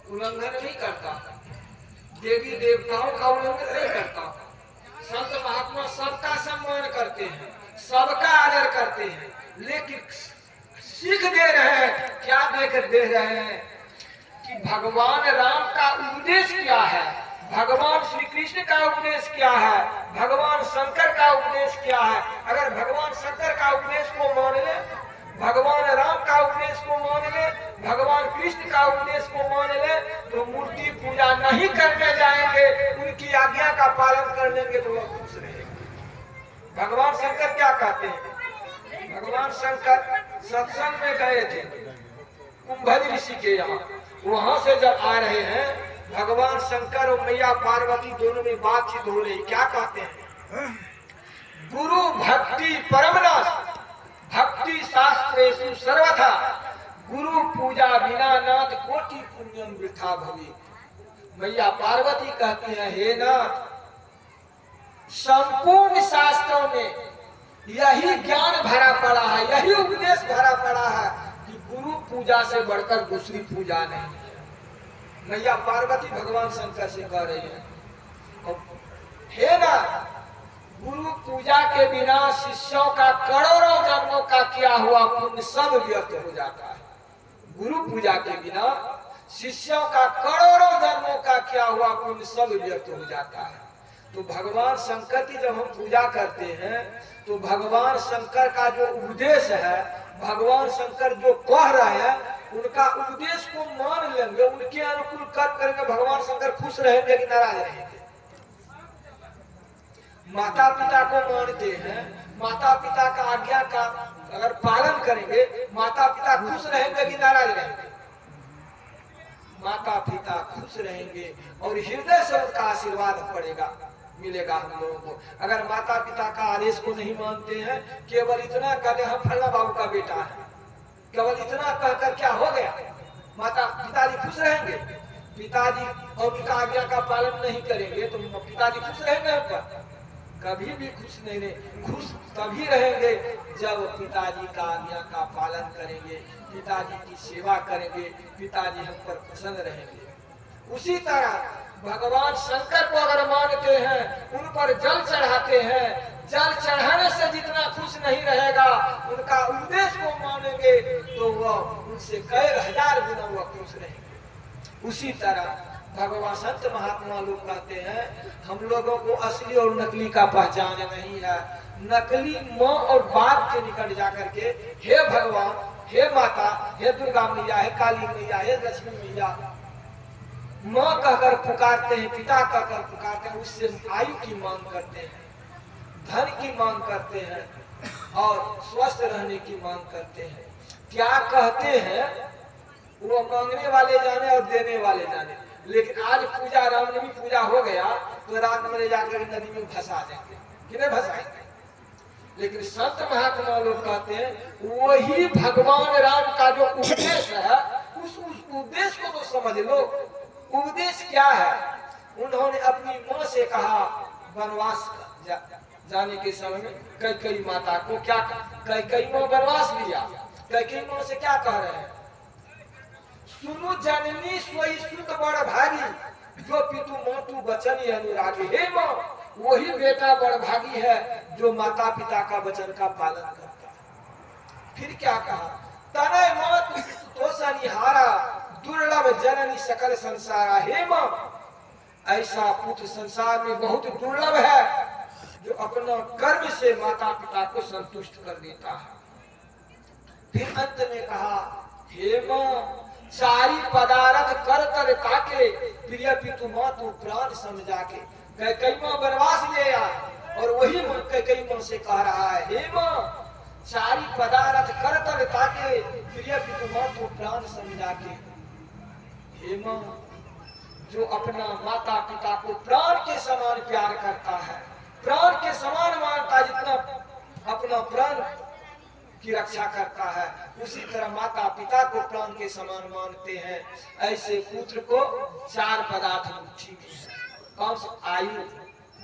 उल्लंघन नहीं करता, देवी देवताओं का उल्लंघन नहीं करता। संत महात्मा सबका सम्मान करते हैं, सबका आदर करते हैं, लेकिन सीख दे रहे हैं, क्या देख दे रहे हैं कि भगवान राम का उपदेश क्या है, भगवान श्री कृष्ण का उपदेश क्या है, भगवान शंकर का उपदेश क्या है। अगर भगवान शंकर का उपदेश को मान ले, भगवान राम का उपदेश को मान ले, भगवान कृष्ण का उपदेश को मान ले, तो मूर्ति पूजा नहीं करने जाएंगे, उनकी आज्ञा का पालन कर लेंगे तो वह खुश रहेंगे। भगवान शंकर क्या कहते हैं? भगवान शंकर सत्संग में गए थे कुंभज ऋषि के यहाँ, वहां से जब आ रहे हैं, भगवान शंकर और मैया पार्वती दोनों में बातचीत हो रही। क्या कहते हैं? गुरु भक्ति परमनाश, भक्ति शास्त्रेषु सर्वथा, गुरु पूजा बिना नाथ कोटि पुण्यम वृथा भवे। मैया पार्वती कहती है, हे नाथ, संपूर्ण शास्त्रों में यही ज्ञान भरा पड़ा है, यही उपदेश भरा पड़ा है कि गुरु पूजा से बढ़कर दूसरी पूजा नहीं है। मैया पार्वती भगवान शंकर से कह रही है, हे नाथ, गुरु पूजा के बिना शिष्यों का करोड़ों जन्मों का किया हुआ पुण्य सब व्यर्थ हो जाता है। गुरु पूजा के बिना शिष्यों का करोड़ों जन्मों का किया हुआ पुण्य सब व्यर्थ हो जाता है। तो भगवान शंकर की जब हम पूजा करते हैं, तो भगवान शंकर का जो उपदेश है, भगवान शंकर जो कह रहे हैं, उनका उपदेश को मान लेंगे, उनके अनुकूल कर्म करेंगे, भगवान शंकर खुश रहेंगे कि नाराज रहेंगे? माता पिता को मानते हैं, माता पिता का आज्ञा का अगर पालन करेंगे, माता पिता खुश रहेंगे कि नाराज रहेंगे? माता पिता खुश रहेंगे और हृदय से उनका आशीर्वाद पड़ेगा, मिलेगा हम लोगों को। अगर माता पिता का आदेश को नहीं मानते हैं, केवल इतना कहते हम फला बाबू का बेटा है, केवल इतना कहकर क्या हो गया? माता पिताजी खुश रहेंगे? पिताजी और उनका आज्ञा का पालन नहीं करेंगे तो पिताजी खुश रहेंगे उनका? कभी भी खुश नहीं रहे। खुश तभी रहेंगे जब पिताजी का आज्ञा का पालन करेंगे, पिताजी की सेवा करेंगे, पिताजी हम पर प्रसन्न रहेंगे। उसी तरह भगवान शंकर को अगर मानते हैं, उन पर जल चढ़ाते हैं, जल चढ़ाने से जितना खुश नहीं रहेगा, उनका उपदेश को मानेंगे तो वह उनसे कई हजार गुना वह खुश रहेंगे। उसी तरह भगवान संत महात्मा लोग कहते हैं, हम लोगों को असली और नकली का पहचान नहीं है। नकली माँ और बाप के निकट जाकर के हे भगवान, हे माता, हे दुर्गा मैया, हे काली मैया, हे लक्ष्मी मैया, माँ कहकर पुकारते हैं, पिता कहकर पुकारते हैं, उससे आयु की मांग करते हैं, धन की मांग करते हैं और स्वस्थ रहने की मांग करते हैं। क्या कहते हैं वो मांगने वाले जाने और देने वाले जाने। लेकिन आज पूजा, रामनवमी पूजा हो गया तो रात में ले जाकर नदी में भसा देंगे, किन्हें भसाएंगे? लेकिन संत महात्मा लोग कहते हैं वही भगवान राम का जो उपदेश है, उस उपदेश को तो समझ लो। उपदेश क्या है? उन्होंने अपनी माँ से कहा, वनवास जाने के समय में कैकेयी माता को क्या, कैकेयी माँ वनवास लिया, कैकेयी माँ से क्या कह रहे हैं? सुनु जननी सोई सुत बड़ भागी, जो पितु मातु बचन अनुरागी। हे माँ, वही बेटा बड़ भागी है जो माता पिता का वचन का पालन करता है। फिर क्या कहा? तनय मातु तो सनिहारा, दुर्लभ जननी सकल संसारा। हे माँ, ऐसा पुत्र संसार में बहुत दुर्लभ है जो अपना कर्म से माता पिता को संतुष्ट कर देता है। फिर अंत में कहा, हे माँ, सारी पदार्थ कर कर ताके, प्रिय पितु मातु प्राण समझा के। कैकेयी माँ वनवास ले आए और वही कैकेयी माँ से कह रहा है, हे माँ, सारी पदार्थ कर कर ताके, प्रिय पितु मातु प्राण समझा के। हे माँ, जो अपना माता पिता को प्राण के समान प्यार करता है, प्राण के समान मानता, जितना अपना प्राण की रक्षा करता है, उसी तरह माता पिता को प्राण के समान मानते हैं। ऐसे पुत्र को चार पदार्थ मुट्ठी में है। कौन सा? आयु।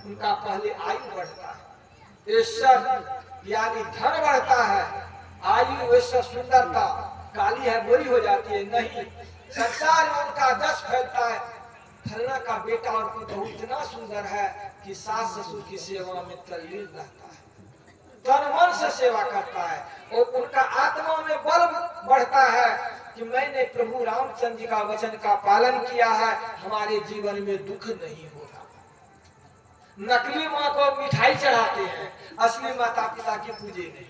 उनका पहले आयु बढ़ता है, ऐश्वर्य यानी धन बढ़ता है। आयु, ऐश्वर्य, सुंदरता, काली है गोरी हो जाती है नहीं, संसार में उनका जस फैलता है, फलना का बेटा और पुत्र इतना सुंदर है कि सास ससुर की सेवा में तल्लीन रहता है, तन मन से सेवा करता है, और उनका आत्मा में बल बढ़ता है कि मैंने प्रभु रामचंद्र जी का वचन का पालन किया है, हमारे जीवन में दुख नहीं होगा। नकली माँ को मिठाई चढ़ाते हैं, असली माता पिता की पूजे नहीं।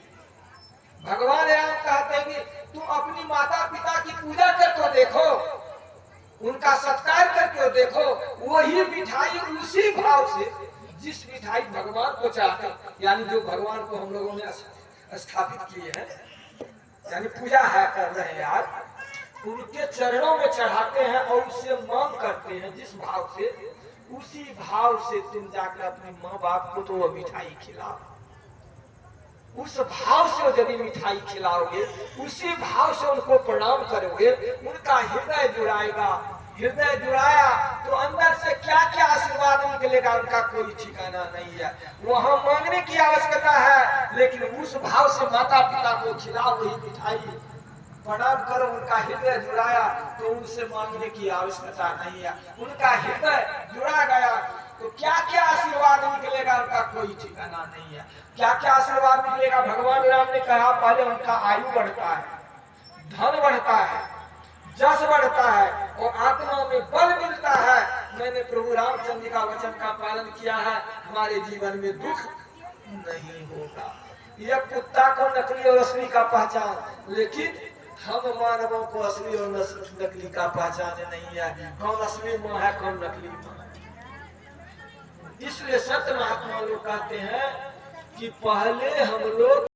भगवान राम कहते हैं कि तुम अपनी माता पिता की पूजा करके देखो, उनका सत्कार करके देखो, वही मिठाई उसी भाव से जिस मिठाई भगवान को चाहते, यानी जो भगवान को हम लोगों ने स्थापित किए हैं, यानी पूजा है कर रहे हैं आज, उनके चरणों में चढ़ाते हैं और उससे मांग करते हैं जिस भाव से, उसी भाव से तुम जाकर अपने माँ बाप को तो वो मिठाई खिलाओ। उस भाव से यदि मिठाई खिलाओगे, उसी भाव से उनको प्रणाम करोगे, उनका हृदय जुड़ाएगा। हृदय जुड़ाया तो अंदर से क्या क्या आशीर्वाद निकलेगा उनका कोई ठिकाना नहीं है। वहां मांगने की आवश्यकता है, लेकिन उस भाव से माता पिता को खिलाओ वही मिठाई, प्रणाम करो, उनका हृदय जुड़ाया तो उनसे मांगने की आवश्यकता नहीं है। उनका हृदय जुड़ा गया तो क्या क्या आशीर्वाद निकलेगा उनका कोई ठिकाना नहीं है। क्या क्या आशीर्वाद निकलेगा, भगवान राम ने कहा पहले उनका आयु बढ़ता है, धन बढ़ता है, जस बढ़ता है और आत्मा में बल मिलता है। मैंने प्रभु रामचंद्र का वचन का पालन किया है, हमारे जीवन में दुख नहीं होगा। यह कुत्ता को नकली और असली का पहचान, लेकिन हम मानवों को असली और नकली का पहचान नहीं है। कौन असली माँ है, कौन नकली माँ है। इसलिए सत्य महात्मा लोग कहते हैं कि पहले हम लोग